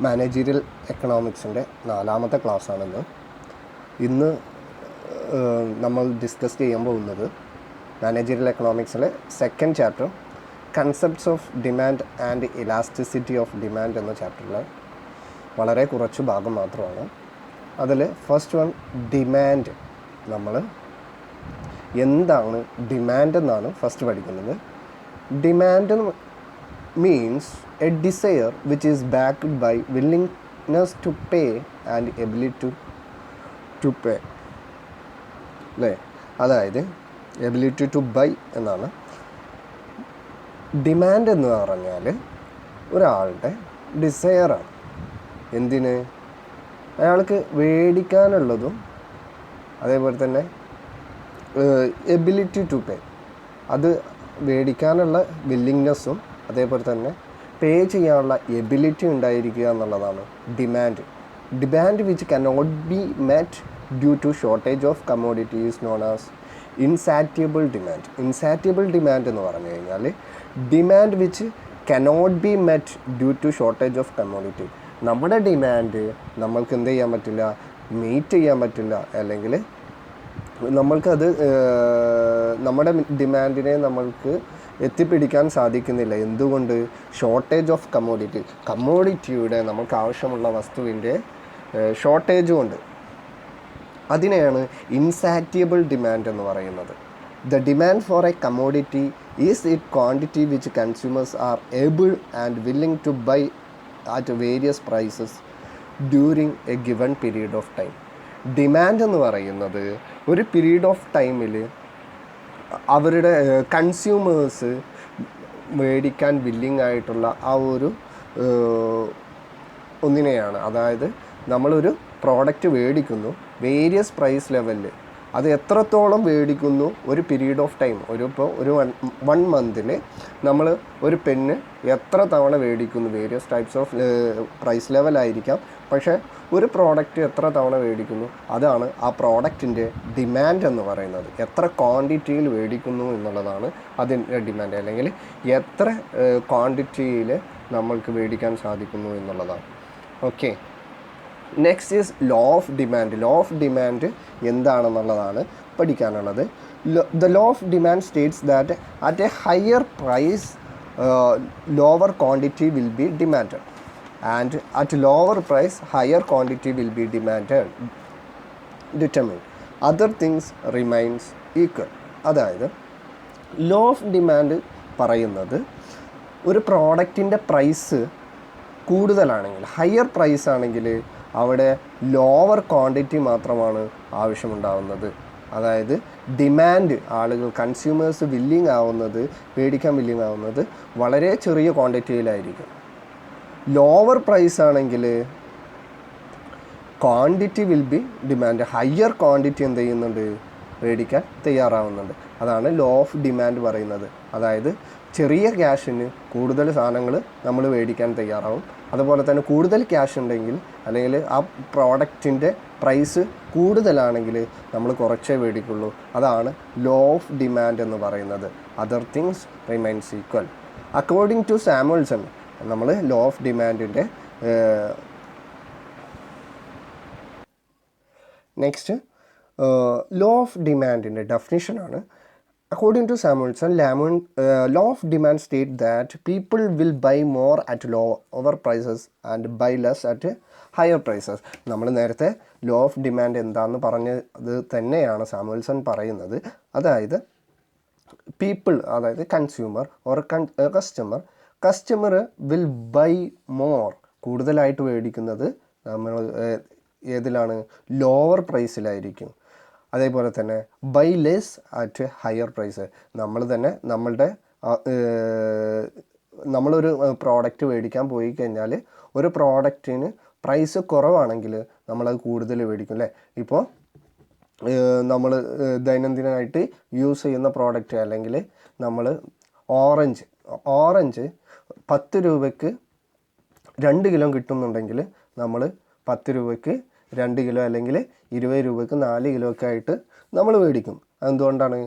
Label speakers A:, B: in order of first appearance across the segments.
A: Managerial എക്കണോമിക്സിൻ്റെ 4ാമത്തെ ക്ലാസ്സാണിന്ന്. ഇന്ന് നമ്മൾ discuss ചെയ്യാൻ പോകുന്നത് മാനേജീരിയൽ എക്കണോമിക്സിലെ 2nd chapter concepts of demand and elasticity of demand എന്ന ചാപ്റ്ററിൽ വളരെ കുറച്ച് ഭാഗം മാത്രമാണ്. അതിൽ ഫസ്റ്റ് വൺ ഡിമാൻഡ്. നമ്മൾ എന്താണ് ഡിമാൻഡ് എന്നാണ് ഫസ്റ്റ് പഠിക്കുന്നത്. Demand means a desire which is backed by willingness to pay and ability to pay. അല്ലേ? അതായത് എബിലിറ്റി ടു ബൈ എന്നാണ്. ഡിമാൻഡ് എന്ന് പറഞ്ഞാൽ ഒരാളുടെ ഡിസയറാണ്. എന്തിന്? അയാൾക്ക് മേടിക്കാനുള്ളതും അതേപോലെ തന്നെ എബിലിറ്റി ടു പേ, അത് മേടിക്കാനുള്ള വില്ലിങ്നെസ്സും അതേപോലെ തന്നെ പേ ചെയ്യാനുള്ള എബിലിറ്റി ഉണ്ടായിരിക്കുക എന്നുള്ളതാണ് demand. Demand which cannot be met due to shortage of commodity is known as insatiable demand. Insatiable demand എന്ന് പറഞ്ഞു കഴിഞ്ഞാൽ demand which cannot be met due to shortage of commodity. നമ്മുടെ ഡിമാൻഡ് നമ്മൾക്ക് എന്ത് ചെയ്യാൻ പറ്റില്ല, മീറ്റ് ചെയ്യാൻ പറ്റില്ല, അല്ലെങ്കിൽ നമ്മൾക്കത് നമ്മുടെ ഡിമാൻഡിനെ നമ്മൾക്ക് എത്തിപ്പിടിക്കാൻ സാധിക്കുന്നില്ല. എന്തുകൊണ്ട്? Shortage of commodity. കമ്മോഡിറ്റിയുടെ നമുക്ക് ആവശ്യമുള്ള വസ്തുവിൻ്റെ ഷോർട്ടേജ് കൊണ്ട്. അതിനെയാണ് ഇൻസാറ്റിയബിൾ ഡിമാൻഡ് എന്ന് പറയുന്നത്. The demand for a commodity is it quantity which consumers are able and willing to buy at various prices during a given period of time. Demand എന്ന് പറയുന്നത് ഒരു പീരീഡ് ഓഫ് ടൈമിൽ അവരുടെ കൺസ്യൂമേഴ്സ് മേടിക്കാൻ വില്ലിങ് ആയിട്ടുള്ള ആ ഒരു ഒന്നിനെയാണ്. അതായത് നമ്മളൊരു പ്രോഡക്റ്റ് മേടിക്കുന്നു വേരിയസ് പ്രൈസ് ലെവലിൽ, അത് എത്രത്തോളം മേടിക്കുന്നു ഒരു പീരീഡ് ഓഫ് ടൈം. ഒരു 1 മന്തിൽ നമ്മൾ ഒരു പെന്ന് എത്ര തവണ മേടിക്കുന്നു, വേരിയസ് ടൈപ്സ് ഓഫ് പ്രൈസ് ലെവലായിരിക്കാം, പക്ഷേ ഒരു പ്രോഡക്റ്റ് എത്ര തവണ മേടിക്കുന്നു, അതാണ് ആ പ്രോഡക്റ്റിൻ്റെ ഡിമാൻഡ് എന്ന് പറയുന്നത്. എത്ര ക്വാണ്ടിറ്റിയിൽ മേടിക്കുന്നു എന്നുള്ളതാണ് അതിൻ്റെ ഡിമാൻഡ്, അല്ലെങ്കിൽ എത്ര ക്വാണ്ടിറ്റിയിൽ നമ്മൾക്ക് മേടിക്കാൻ സാധിക്കുന്നു എന്നുള്ളതാണ്. Okay, next is law of demand. Law of demand എന്താണെന്നുള്ളതാണ് പഠിക്കാനുള്ളത്. The law of demand states that at a higher price lower quantity will be demanded and at lower price higher quantity will be demanded determined. Other things remains equal. അതായത് law of demand പറയുന്നത് ഒരു പ്രോഡക്റ്റിൻ്റെ price കൂടുതലാണെങ്കിൽ, higher price ആണെങ്കിൽ അവിടെ lower quantity മാത്രമാണ് ആവശ്യമുണ്ടാവുന്നത്. അതായത് demand, ആളുകൾ കൺസ്യൂമേഴ്സ് വില്ലിങ് ആവുന്നത്, മേടിക്കാൻ വില്ലിങ് ആവുന്നത് വളരെ ചെറിയ ക്വാണ്ടിറ്റിയിലായിരിക്കും. ലോവർ പ്രൈസ് ആണെങ്കിൽ quantity will B demand, higher quantity എന്ത് ചെയ്യുന്നുണ്ട്, മേടിക്കാൻ തയ്യാറാവുന്നുണ്ട്. അതാണ് ലോ ഓഫ് ഡിമാൻഡ് പറയുന്നത്. അതായത് ചെറിയ ക്യാഷിന് കൂടുതൽ സാധനങ്ങൾ നമ്മൾ മേടിക്കാൻ തയ്യാറാവും. അതുപോലെ തന്നെ കൂടുതൽ ക്യാഷ് ഉണ്ടെങ്കിൽ, അല്ലെങ്കിൽ ആ പ്രോഡക്റ്റിൻ്റെ പ്രൈസ് കൂടുതലാണെങ്കിൽ നമ്മൾ കുറച്ചേ മേടിക്കുള്ളൂ. അതാണ് ലോ ഓഫ് ഡിമാൻഡ് എന്ന് പറയുന്നത്. Other things remains equal. According to Samuelson, നമ്മൾ ലോ ഓഫ് ഡിമാൻഡിൻ്റെ നെക്സ്റ്റ് ലോ ഓഫ് ഡിമാൻഡിൻ്റെ ഡെഫിനിഷനാണ്. According to Samuelson, law of demand state that people will buy more at lower prices and buy less at higher prices. നമ്മൾ നേരത്തെ law of demand എന്താണെന്ന് പറഞ്ഞത് തന്നെയാണ് Samuelson പറയുന്നത്. അതായത് പീപ്പിൾ, അതായത് consumer or customer will buy more, കൂടുതലായിട്ട് മേടിക്കുന്നത് നമ്മൾ ഏതിലാണ്, ലോവർ പ്രൈസിലായിരിക്കും. അതേപോലെ തന്നെ buy less at higher price, നമ്മളൊരു പ്രോഡക്റ്റ് മേടിക്കാൻ പോയി കഴിഞ്ഞാൽ ഒരു പ്രോഡക്റ്റിന് പ്രൈസ് കുറവാണെങ്കിൽ നമ്മളത് കൂടുതൽ മേടിക്കും അല്ലേ. ഇപ്പോൾ നമ്മൾ ദൈനംദിനമായിട്ട് യൂസ് ചെയ്യുന്ന പ്രോഡക്റ്റ്, അല്ലെങ്കിൽ നമ്മൾ ഓറഞ്ച് 10 രൂപയ്ക്ക് 2 കിലോ കിട്ടുന്നുണ്ടെങ്കിൽ നമ്മൾ 10 രൂപയ്ക്ക് 2 കിലോ അല്ലെങ്കിൽ 20 രൂപയ്ക്ക് 4 കിലോ ഒക്കെ ആയിട്ട് നമ്മൾ മേടിക്കും. എന്തുകൊണ്ടാണ്?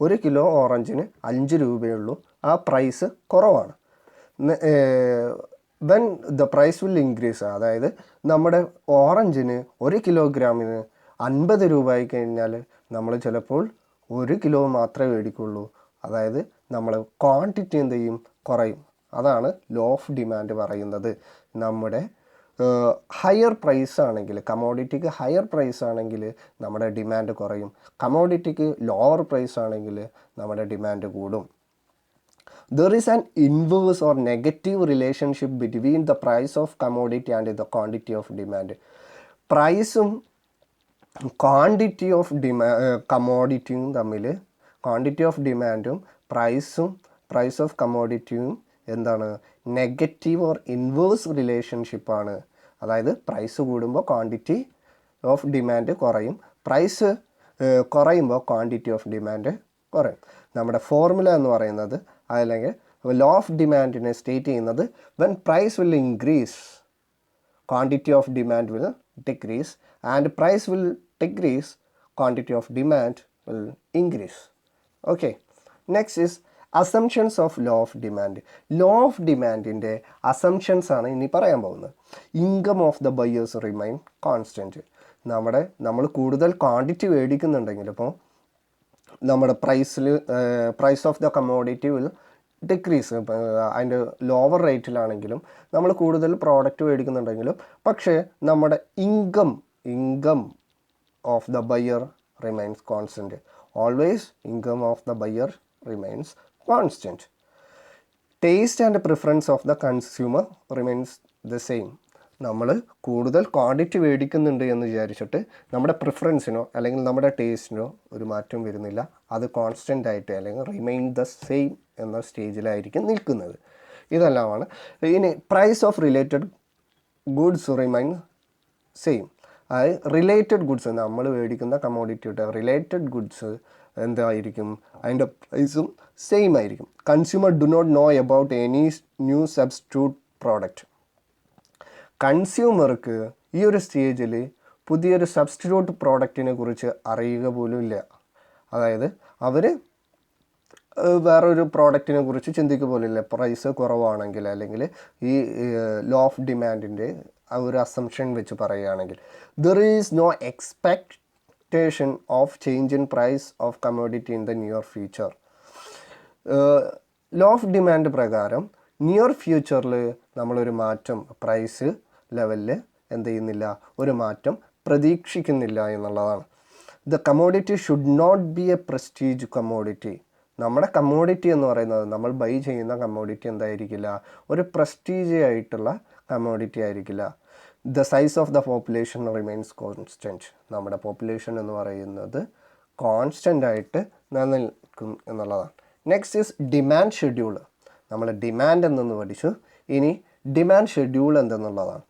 A: 1 കിലോ ഓറഞ്ചിന് 5 രൂപയേ ഉള്ളൂ, ആ പ്രൈസ് കുറവാണ്. When the price will increase, അതായത് നമ്മുടെ ഓറഞ്ചിന് 1 കിലോഗ്രാമിന് 50 രൂപ ആയി കഴിഞ്ഞാൽ നമ്മൾ ചിലപ്പോൾ 1 കിലോ മാത്രമേ മേടിക്കുള്ളൂ. അതായത് നമ്മൾ ക്വാണ്ടിറ്റി എന്ത് ചെയ്യും, കുറയും. അതാണ് ലോ ഓഫ് ഡിമാൻഡ് പറയുന്നത്. നമ്മുടെ ഹയർ പ്രൈസ് ആണെങ്കിൽ, കമോഡിറ്റിക്ക് ഹയർ പ്രൈസ് ആണെങ്കിൽ നമ്മുടെ ഡിമാൻഡ് കുറയും, കമോഡിറ്റിക്ക് ലോവർ പ്രൈസ് ആണെങ്കിൽ നമ്മുടെ ഡിമാൻഡ് കൂടും. There is an inverse or negative relationship between the price of commodity and the quantity of demand. പ്രൈസും ക്വാണ്ടിറ്റി ഓഫ് കമോഡിറ്റിയും തമ്മിൽ, ക്വാണ്ടിറ്റി ഓഫ് ഡിമാൻഡും പ്രൈസ് ഓഫ് കമോഡിറ്റിയും എന്താണ്, നെഗറ്റീവ് ഓർ ഇൻവേഴ്സ് റിലേഷൻഷിപ്പാണ്. അതായത് പ്രൈസ് കൂടുമ്പോൾ ക്വാണ്ടിറ്റി ഓഫ് ഡിമാൻഡ് കുറയും, പ്രൈസ് കുറയുമ്പോൾ ക്വാണ്ടിറ്റി ഓഫ് ഡിമാൻഡ് കുറയും. നമ്മുടെ ഫോർമുല എന്ന് പറയുന്നത്, അല്ലെങ്കിൽ ലോ ഓഫ് ഡിമാൻഡിനെ സ്റ്റേറ്റ് ചെയ്യുന്നത്, when price will increase quantity of demand will decrease, and price will decrease quantity of demand will increase. Okay, next is assumptions of law of demand. Law of ഡിമാൻഡിൻ്റെ assumptions ആണ് ഇനി പറയാൻ പോകുന്നത്. Income of the buyers remain constant. നമ്മൾ കൂടുതൽ quantity മേടിക്കുന്നുണ്ടെങ്കിൽ, ഇപ്പോൾ നമ്മുടെ price of the commodity will decrease, അതിൻ്റെ ലോവർ റേറ്റിലാണെങ്കിലും നമ്മൾ കൂടുതൽ പ്രോഡക്റ്റ് മേടിക്കുന്നുണ്ടെങ്കിലും, പക്ഷേ നമ്മുടെ income of the buyer remains constant. Always income of the buyer remains constant. Taste and preference of the consumer remains the same. നമ്മൾ കൂടുതൽ ക്വാണ്ടിറ്റി മേടിക്കുന്നുണ്ട് എന്ന് വിചാരിച്ചിട്ട് നമ്മുടെ പ്രിഫറൻസിനോ അല്ലെങ്കിൽ നമ്മുടെ ടേസ്റ്റിനോ ഒരു മാറ്റം വരുന്നില്ല. അത് കോൺസ്റ്റൻ്റ് ആയിട്ട് അല്ലെങ്കിൽ റിമെയിൻ ദ സെയിം എന്ന സ്റ്റേജിലായിരിക്കും നിൽക്കുന്നത്. ഇതെല്ലാമാണ്. ഇനി price of related goods remain same. അതായത് റിലേറ്റഡ് ഗുഡ്സ്, നമ്മൾ മേടിക്കുന്ന കമോഡിറ്റിയുടെ റിലേറ്റഡ് ഗുഡ്സ് എന്തായിരിക്കും, അതിൻ്റെ പ്രൈസും സെയിം ആയിരിക്കും. Consumer do not know about any new substitute product. കൺസ്യൂമർക്ക് ഈ ഒരു സ്റ്റേജിൽ പുതിയൊരു സബ്സ്റ്റിറ്റ്യൂട്ട് പ്രോഡക്റ്റിനെ കുറിച്ച് അറിയുക പോലും ഇല്ല. അതായത് അവർ വേറൊരു പ്രോഡക്റ്റിനെ കുറിച്ച് ചിന്തിക്കുക പോലില്ല. പ്രൈസ് കുറവാണെങ്കിൽ, അല്ലെങ്കിൽ ഈ ലോ ഓഫ് ഡിമാൻഡിൻ്റെ ആ ഒരു അസംഷൻ വെച്ച് പറയുകയാണെങ്കിൽ, there is no expectation of change in price of commodity in the near future. Law of demand പ്രകാരം നിയർ ഫ്യൂച്ചറിൽ നമ്മളൊരു മാറ്റം പ്രൈസ് ലെവലിൽ എന്ത് ചെയ്യുന്നില്ല, ഒരു മാറ്റം പ്രതീക്ഷിക്കുന്നില്ല എന്നുള്ളതാണ്. The commodity should not be a prestige commodity. നമ്മുടെ കമോഡിറ്റി എന്ന് പറയുന്നത്, നമ്മൾ ബൈ ചെയ്യുന്ന കമോഡിറ്റി എന്തായിരിക്കില്ല, ഒരു പ്രസ്റ്റീജ് ആയിട്ടുള്ള കമോഡിറ്റി ആയിരിക്കില്ല. The size of the population remains constant. നമ്മുടെ പോപ്പുലേഷൻ എന്ന് പറയുന്നത് കോൺസ്റ്റൻ്റ് ആയിട്ട് നിലനിൽക്കും എന്നുള്ളതാണ്. Next is demand schedule. നമ്മൾ ഡിമാൻഡ് എന്തെന്ന് പഠിച്ചു. ഇനി ഡിമാൻഡ് ഷെഡ്യൂൾ എന്തെന്നുള്ളതാണ്.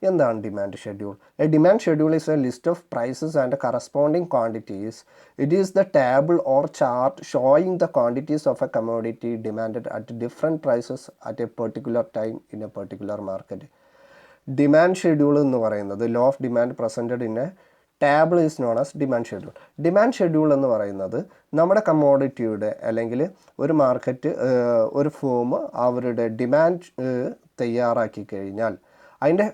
A: എന്താണ് demand schedule? A demand schedule is a list of prices and corresponding quantities. It is the table or chart showing the quantities of a commodity demanded at different prices at a particular time in a particular market. Demand schedule എന്ന് പറയുന്നത്, law of demand presented in a table is known as demand schedule. Demand schedule എന്ന് പറയുന്നത് നമ്മുടെ കമോഡിറ്റിയുടെ, അല്ലെങ്കിൽ ഒരു market, ഒരു firm അവരുടെ demand തയ്യാറാക്കി കഴിഞ്ഞാൽ അതിൻ്റെ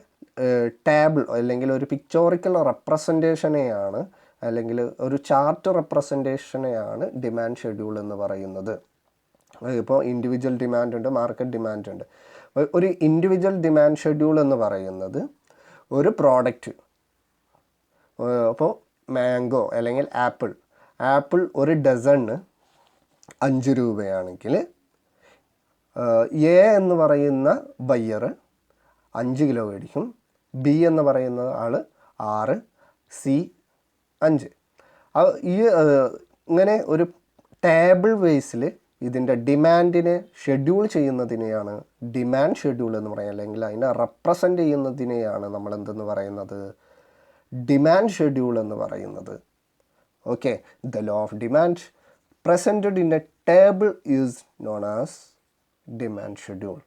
A: ടേബിൾ അല്ലെങ്കിൽ ഒരു പിക്ചോറിക്കൽ റെപ്രസെൻറ്റേഷനെയാണ്, അല്ലെങ്കിൽ ഒരു ചാർട്ട് റെപ്രസെൻറ്റേഷനെയാണ് ഡിമാൻഡ് ഷെഡ്യൂൾ എന്ന് പറയുന്നത്. ഇപ്പോൾ ഇൻഡിവിജ്വൽ ഡിമാൻഡ് ഉണ്ട്, മാർക്കറ്റ് ഡിമാൻഡ് ഉണ്ട്. ഒരു ഇൻഡിവിജ്വൽ ഡിമാൻഡ് ഷെഡ്യൂൾ എന്ന് പറയുന്നത് ഒരു പ്രോഡക്റ്റ്, അപ്പോൾ മാംഗോ അല്ലെങ്കിൽ ആപ്പിൾ ഒരു ഡസണ് 5 രൂപയാണെങ്കിൽ, എ എന്ന് പറയുന്ന ബയ്യർ 5 കിലോ മേടിക്കും, ബി എന്ന് പറയുന്ന ആൾ 6, സി 5. ഈ ഇങ്ങനെ ഒരു ടേബിൾ ബേസിൽ ഇതിൻ്റെ ഡിമാൻഡിനെ ഷെഡ്യൂൾ ചെയ്യുന്നതിനെയാണ് ഡിമാൻഡ് ഷെഡ്യൂൾ എന്ന് പറയുന്നത്, അല്ലെങ്കിൽ അതിനെ റെപ്രസെൻ്റ് ചെയ്യുന്നതിനെയാണ് നമ്മൾ എന്തെന്ന് പറയുന്നത്, ഡിമാൻഡ് ഷെഡ്യൂൾ എന്ന് പറയുന്നത്. Okay, the law of demand presented in a table is known as demand schedule.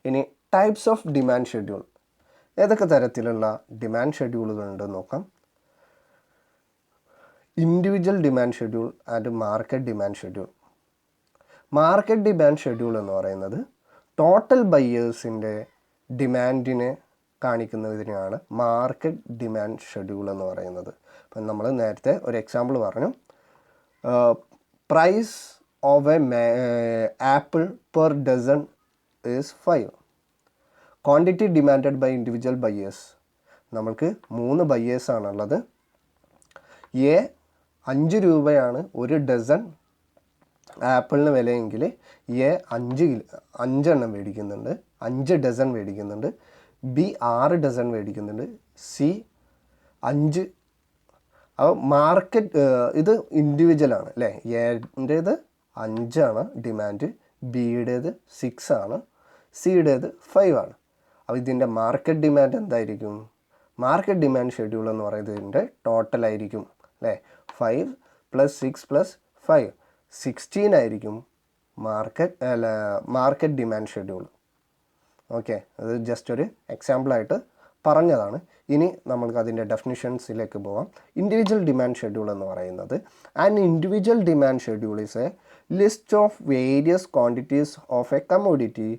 A: ഇനി ടൈപ്സ് ഓഫ് ഡിമാൻഡ് ഷെഡ്യൂൾ. ഏതൊക്കെ തരത്തിലുള്ള ഡിമാൻഡ് ഷെഡ്യൂളുകളുണ്ടെന്ന് നോക്കാം. Individual demand schedule and market demand schedule. Market demand schedule എന്ന് പറയുന്നത് total ബയ്യേഴ്സിൻ്റെ ഡിമാൻഡിനെ കാണിക്കുന്നതിനാണ് മാർക്കറ്റ് ഡിമാൻഡ് ഷെഡ്യൂൾ എന്ന് പറയുന്നത്. അപ്പം നമ്മൾ നേരത്തെ ഒരു എക്സാമ്പിൾ പറഞ്ഞു, price of a apple per dozen is 5. Quantity demanded by individual buyers. നമ്മൾക്ക് 3 ബയ്യേഴ്സാണുള്ളത്. 5 രൂപയാണ് ഒരു ഡസൺ ആപ്പിളിന് വിലയെങ്കിൽ 5 എണ്ണം മേടിക്കുന്നുണ്ട്, 5 ഡസൺ മേടിക്കുന്നുണ്ട്. ബി 6 ഡസൺ മേടിക്കുന്നുണ്ട്. സി 5. അപ്പോൾ മാർക്കറ്റ് ഇത് ഇൻഡിവിജ്വലാണ് അല്ലേ. എൻ്റേത് 5 ഡിമാൻഡ്, ബിയുടേത് 6 ആണ്, സിയുടേത് 5 ആണ്. അപ്പോൾ ഇതിൻ്റെ മാർക്കറ്റ് ഡിമാൻഡ് എന്തായിരിക്കും? മാർക്കറ്റ് ഡിമാൻഡ് ഷെഡ്യൂൾ എന്ന് പറയുന്നതിൻ്റെ ടോട്ടലായിരിക്കും അല്ലേ. 5 + 6 + 5 16 ആയിരിക്കും മാർക്കറ്റ് ഡിമാൻഡ് ഷെഡ്യൂൾ. ഓക്കെ, അത് ജസ്റ്റ് ഒരു എക്സാമ്പിളായിട്ട് പറഞ്ഞതാണ്. ഇനി നമ്മൾക്ക് അതിൻ്റെ ഡെഫിനിഷൻസിലേക്ക് പോകാം. ഇൻഡിവിജ്വൽ ഡിമാൻഡ് ഷെഡ്യൂൾ എന്ന് പറയുന്നത്, an individual demand schedule is a list of various quantities of a commodity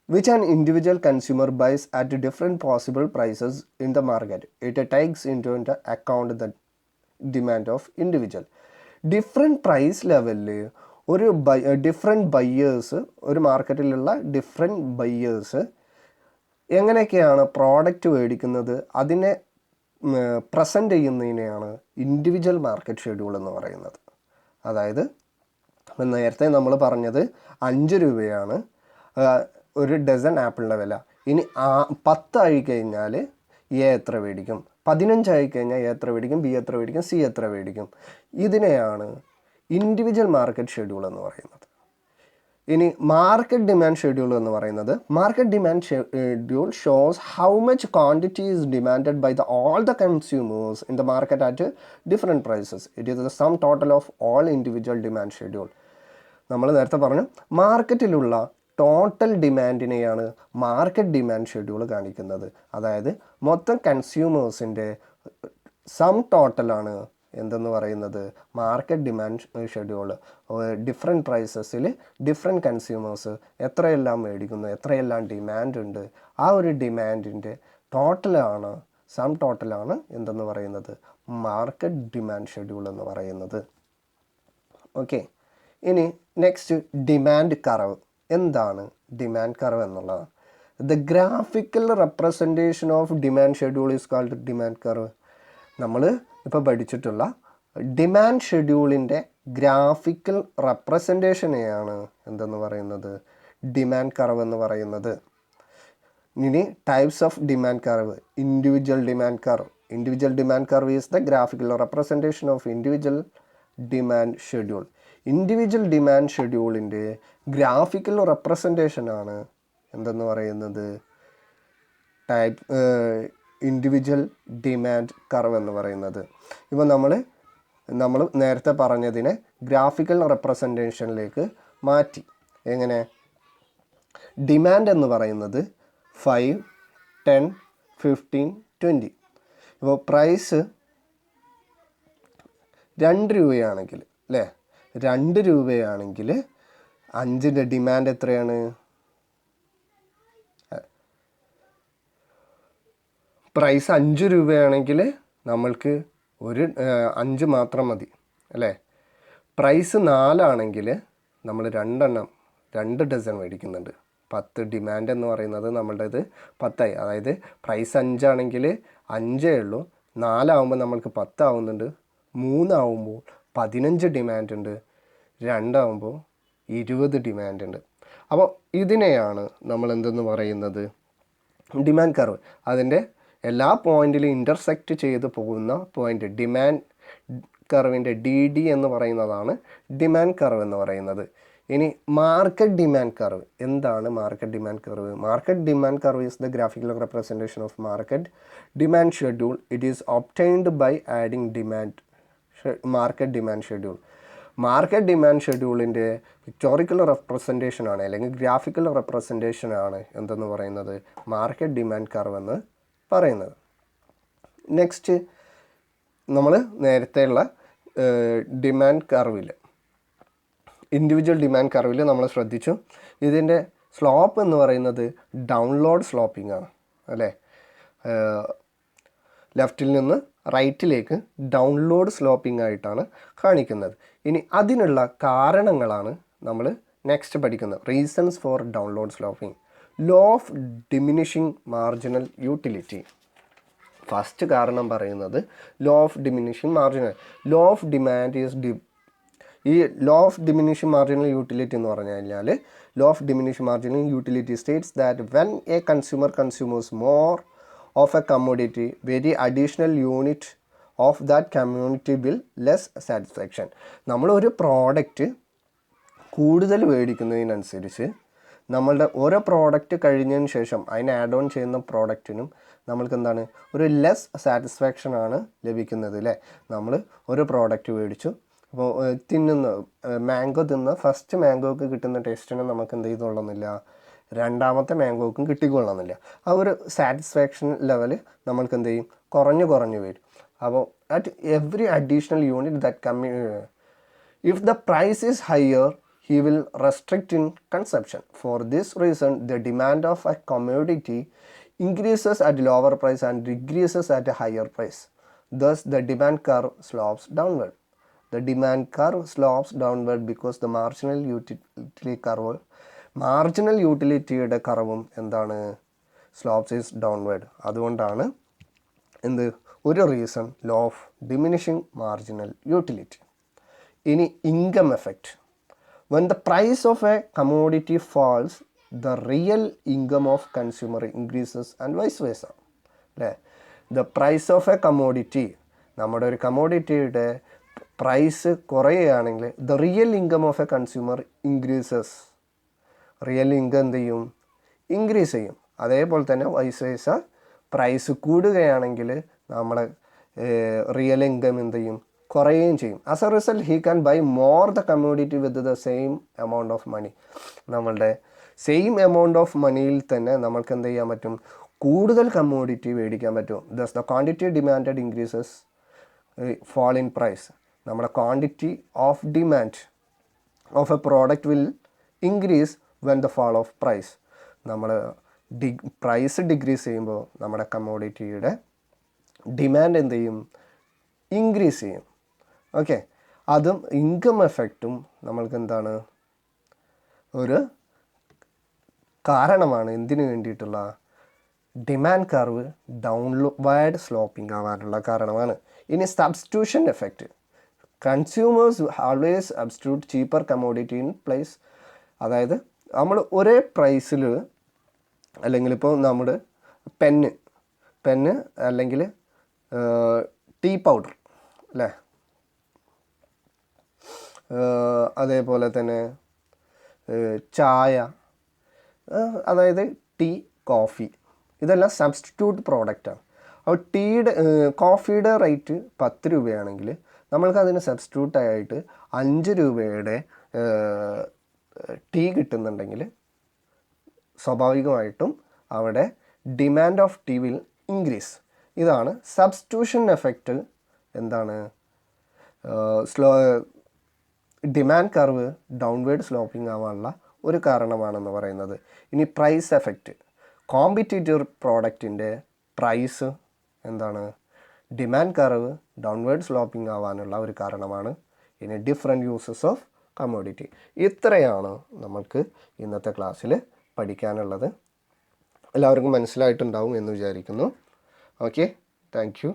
A: which an individual consumer buys at different possible prices in the market. It takes into account the demand of individual. Different price level ഒരു different buyers, ഒരു മാർക്കറ്റിലുള്ള different buyers എങ്ങനെയൊക്കെയാണ് product മേടിക്കുന്നത്, അതിനെ present ചെയ്യുന്നതിനെയാണ് individual market schedule എന്ന് പറയുന്നത്. അതായത് നേരത്തെ നമ്മൾ പറഞ്ഞത് 5 രൂപയാണ് ഒരു ഡസൺ ആപ്പിളിൻ്റെ വില. ഇനി 10 ആയിക്കഴിഞ്ഞാൽ എ എത്ര മേടിക്കും, 15 ആയിക്കഴിഞ്ഞാൽ എ എത്ര മേടിക്കും, ബി എത്ര മേടിക്കും, സി എത്ര മേടിക്കും. ഇതിനെയാണ് ഇൻഡിവിജ്വൽ മാർക്കറ്റ് ഷെഡ്യൂൾ എന്ന് പറയുന്നത്. ഇനി മാർക്കറ്റ് ഡിമാൻഡ് ഷെഡ്യൂൾ എന്ന് പറയുന്നത്, market demand schedule shows how much quantity is demanded by all the consumers in the market at different prices. It is the sum total of all individual demand schedule. നമ്മൾ നേരത്തെ പറഞ്ഞു, മാർക്കറ്റിലുള്ള total ഡിമാൻഡിനെയാണ് market demand schedule കാണിക്കുന്നത്. അതായത് മൊത്തം കൺസ്യൂമേഴ്സിൻ്റെ sum ടോട്ടലാണ് എന്തെന്ന് പറയുന്നത് മാർക്കറ്റ് ഡിമാൻഡ് ഷെഡ്യൂൾ. ഡിഫറെൻറ്റ് പ്രൈസസിൽ ഡിഫറെൻറ്റ് കൺസ്യൂമേഴ്സ് എത്രയെല്ലാം മേടിക്കുന്നു, എത്രയെല്ലാം ഡിമാൻഡ് ഉണ്ട്, ആ ഒരു ഡിമാൻഡിൻ്റെ ടോട്ടലാണ്, സം ടോട്ടലാണ് എന്തെന്ന് പറയുന്നത് മാർക്കറ്റ് ഡിമാൻഡ് ഷെഡ്യൂൾ എന്ന് പറയുന്നത്. ഓക്കെ, ഇനി നെക്സ്റ്റ് ഡിമാൻഡ് കർവ്. എന്താണ് ഡിമാൻഡ് കർവ് എന്നുള്ളതാണ്. The graphical representation of demand schedule is called demand curve. നമ്മൾ ഇപ്പോൾ പഠിച്ചിട്ടുള്ള ഡിമാൻഡ് ഷെഡ്യൂളിൻ്റെ ഗ്രാഫിക്കൽ റെപ്രസെൻറ്റേഷനെയാണ് എന്തെന്ന് പറയുന്നത് ഡിമാൻഡ് കർവ് എന്ന് പറയുന്നത്. ഇനി types of demand curve. Individual demand curve. Individual demand curve is the graphical representation of individual demand schedule. Individual demand ഷെഡ്യൂളിൻ്റെ ഗ്രാഫിക്കൽ റെപ്രസെൻറ്റേഷനാണ് എന്തെന്ന് പറയുന്നത് ഇൻഡിവിജ്വൽ ഡിമാൻഡ് കർവ് എന്ന് പറയുന്നത്. ഇപ്പോൾ നമ്മൾ നേരത്തെ പറഞ്ഞതിനെ ഗ്രാഫിക്കൽ റെപ്രസെൻറ്റേഷനിലേക്ക് മാറ്റി. എങ്ങനെ? ഡിമാൻഡ് എന്ന് പറയുന്നത് 5, 10, 15, 20. ഇപ്പോൾ പ്രൈസ് 2 രൂപയാണെങ്കിൽ അല്ലേ, 2 രൂപയാണെങ്കിൽ 5ൻ്റെ ഡിമാൻഡ് എത്രയാണ്? പ്രൈസ് 5 രൂപയാണെങ്കിൽ നമ്മൾക്ക് 5 മാത്രം മതി അല്ലേ. പ്രൈസ് 4 ആണെങ്കിൽ നമ്മൾ 2 ഡസൺ മേടിക്കുന്നുണ്ട്. 10 ഡിമാൻഡ് എന്ന് പറയുന്നത് നമ്മളുടേത് 10 ആയി. അതായത് പ്രൈസ് 5 ആണെങ്കിൽ 5 ഉള്ളൂ, 4 ആവുമ്പോൾ നമ്മൾക്ക് 10 ആവുന്നുണ്ട്, 3 ആവുമ്പോൾ 15 ഡിമാൻഡ് ഉണ്ട്, 2 ആവുമ്പോൾ 20 ഡിമാൻഡ് ഉണ്ട്. അപ്പോൾ ഇതിനെയാണ് നമ്മൾ എന്തെന്ന് പറയുന്നത് ഡിമാൻഡ് കർവ്. അതിൻ്റെ എല്ലാ പോയിന്റിലും ഇൻ്റർസെക്റ്റ് ചെയ്ത് പോകുന്ന പോയിന്റ് ഡിമാൻഡ് കർവിൻ്റെ DD എന്ന് പറയുന്നതാണ് ഡിമാൻഡ് കർവ് എന്ന് പറയുന്നത്. ഇനി മാർക്കറ്റ് ഡിമാൻഡ് കർവ്. എന്താണ് market demand curve? Market demand curve is the graphical representation of market demand schedule. It is obtained by adding market demand schedule. Market demand ഷെഡ്യൂളിൻ്റെ pictorial റെപ്രസെൻറ്റേഷനാണ് അല്ലെങ്കിൽ graphical റെപ്രസെൻറ്റേഷനാണ് എന്തെന്ന് പറയുന്നത് മാർക്കറ്റ് ഡിമാൻഡ് കർവ് എന്ന് പറയുന്നത്. Next നമ്മൾ നേരത്തെയുള്ള ഡിമാൻഡ് കർവിൽ ഇൻഡിവിജ്വൽ ഡിമാൻഡ് കർവിൽ നമ്മൾ ശ്രദ്ധിച്ചു. ഇതിൻ്റെ സ്ലോപ്പ് എന്ന് പറയുന്നത് ഡൗൺലോഡ് സ്ലോപ്പിംഗ് ആണ് അല്ലേ. ലെഫ്റ്റിൽ നിന്ന് റൈറ്റിലേക്ക് ഡൗൺലോഡ് സ്ലോപ്പിംഗ് ആയിട്ടാണ് കാണിക്കുന്നത്. ഇനി അതിനുള്ള കാരണങ്ങളാണ് നമ്മൾ നെക്സ്റ്റ് പഠിക്കുന്നത്. Reasons for download sloping. Law of diminishing marginal utility. First കാരണം പറയുന്നത് law of diminishing marginal. Law of demand is ഈ law of diminishing marginal utility എന്ന് പറഞ്ഞു കഴിഞ്ഞാൽ law of diminishing marginal utility states that when a consumer consumers more of a commodity very additional unit of that community will less satisfaction. നമ്മളൊരു product കൂടുതൽ മേടിക്കുന്നതിനനുസരിച്ച് നമ്മളുടെ ഓരോ product കഴിഞ്ഞതിന് ശേഷം അതിന് ആഡ് ഓൺ ചെയ്യുന്ന പ്രോഡക്റ്റിനും നമ്മൾക്ക് എന്താണ് ഒരു ലെസ് സാറ്റിസ്ഫാക്ഷനാണ് ലഭിക്കുന്നത് അല്ലേ. നമ്മൾ ഒരു പ്രോഡക്റ്റ് മേടിച്ചു, അപ്പോൾ മാംഗോ ഫസ്റ്റ് മാംഗോക്ക് കിട്ടുന്ന ടേസ്റ്റിന് നമുക്ക് എന്ത് ചെയ്തുകൊള്ളുന്നില്ല, രണ്ടാമത്തെ മാംഗോക്കും കിട്ടിക്കൊള്ളുന്നില്ല. ആ ഒരു സാറ്റിസ്ഫാക്ഷൻ ലെവൽ നമ്മൾക്ക് എന്ത് ചെയ്യും, കുറഞ്ഞു വരും. അപ്പോൾ at every additional unit that if the price is higher he will restrict in consumption. For this reason, the demand of a commodity increases at lower price and decreases at a higher price. Thus, the demand curve slopes downward. The demand curve slopes downward because the marginal utility curve, marginal utility-യുടെ കർവും എന്താണ്, slopes is downward. അതുകൊണ്ടാണ് എന്ത് ഒരു reason law of diminishing marginal utility. ഇനി income effect. When the price of a commodity falls, the real income of consumer increases and vice versa. അല്ലേ, the price of a commodity, നമ്മുടെ ഒരു കമ്മോഡിറ്റിയുടെ price കുറയുകയാണെങ്കിൽ the real income of a consumer increases. Real income എന്ത് ചെയ്യും, increase ചെയ്യും. അതേപോലെ തന്നെ vice versa, price കൂടുകയാണെങ്കിൽ നമ്മളെ റിയൽ ഇൻകം എന്ത് ചെയ്യും, കുറയുകയും ചെയ്യും. As a result he can buy more the commodity with the same amount of money. നമ്മളുടെ സെയിം എമൗണ്ട് ഓഫ് മണിയിൽ തന്നെ നമ്മൾക്ക് എന്ത് ചെയ്യാൻ പറ്റും, കൂടുതൽ കമ്മോഡിറ്റി മേടിക്കാൻ പറ്റും. Thus the quantity demanded increases fall in price. നമ്മുടെ quantity of demand of a product will increase when the fall of price. നമ്മൾ പ്രൈസ് ഡിക്രീസ് ചെയ്യുമ്പോൾ നമ്മുടെ കമ്മോഡിറ്റിയുടെ ഡിമാൻഡ് എന്ത് ചെയ്യും, ഇൻക്രീസ് ചെയ്യും. ഓക്കെ, അതും ഇൻകം എഫക്റ്റും നമ്മൾക്ക് എന്താണ് ഒരു കാരണമാണ്. എന്തിനു വേണ്ടിയിട്ടുള്ള, ഡിമാൻഡ് കർവ് ഡൗൺവേർഡ് സ്ലോപ്പിംഗ് ആവാനുള്ള കാരണമാണ്. ഇനി substitution effect. Consumers always substitute cheaper commodity in place. അതായത് നമ്മൾ ഒരേ പ്രൈസിൽ, അല്ലെങ്കിൽ ഇപ്പോൾ നമ്മുടെ പെന്ന് അല്ലെങ്കിൽ ടീ പൗഡർ അല്ലേ, അതേപോലെ തന്നെ ചായ, അതായത് ടീ, കോഫി, ഇതെല്ലാം സബ്സ്റ്റിറ്റ്യൂട്ട് പ്രോഡക്റ്റാണ്. അപ്പോൾ കോഫിയുടെ റേറ്റ് 10 രൂപയാണെങ്കിൽ നമ്മൾക്ക് അതിന് സബ്സ്റ്റിറ്റ്യൂട്ടായിട്ട് 5 രൂപയുടെ ടീ കിട്ടുന്നുണ്ടെങ്കിൽ സ്വാഭാവികമായിട്ടും അവിടെ demand of tea will increase. ഇതാണ് സബ്സ്റ്റിറ്റ്യൂഷൻ എഫക്റ്റ്. എന്താണ്, ഡിമാൻഡ് കർവ് ഡൗൺവേർഡ് സ്ലോപ്പിംഗ് ആവാനുള്ള ഒരു കാരണമാണെന്ന് പറയുന്നത്. ഇനി പ്രൈസ് എഫക്റ്റ്. കോമ്പറ്റീറ്റർ പ്രോഡക്റ്റിൻ്റെ പ്രൈസ് എന്താണ്, ഡിമാൻഡ് കർവ് ഡൗൺവേർഡ് സ്ലോപ്പിംഗ് ആവാനുള്ള ഒരു കാരണമാണ്. ഇനി ഡിഫറെൻറ്റ് യൂസസ് ഓഫ് കമ്മോഡിറ്റി. ഇത്രയാണ് നമുക്ക് ഇന്നത്തെ ക്ലാസ്സിൽ പഠിക്കാനുള്ളത്. എല്ലാവർക്കും മനസ്സിലായിട്ടുണ്ടാവും എന്ന് വിചാരിക്കുന്നു. Okay, thank you.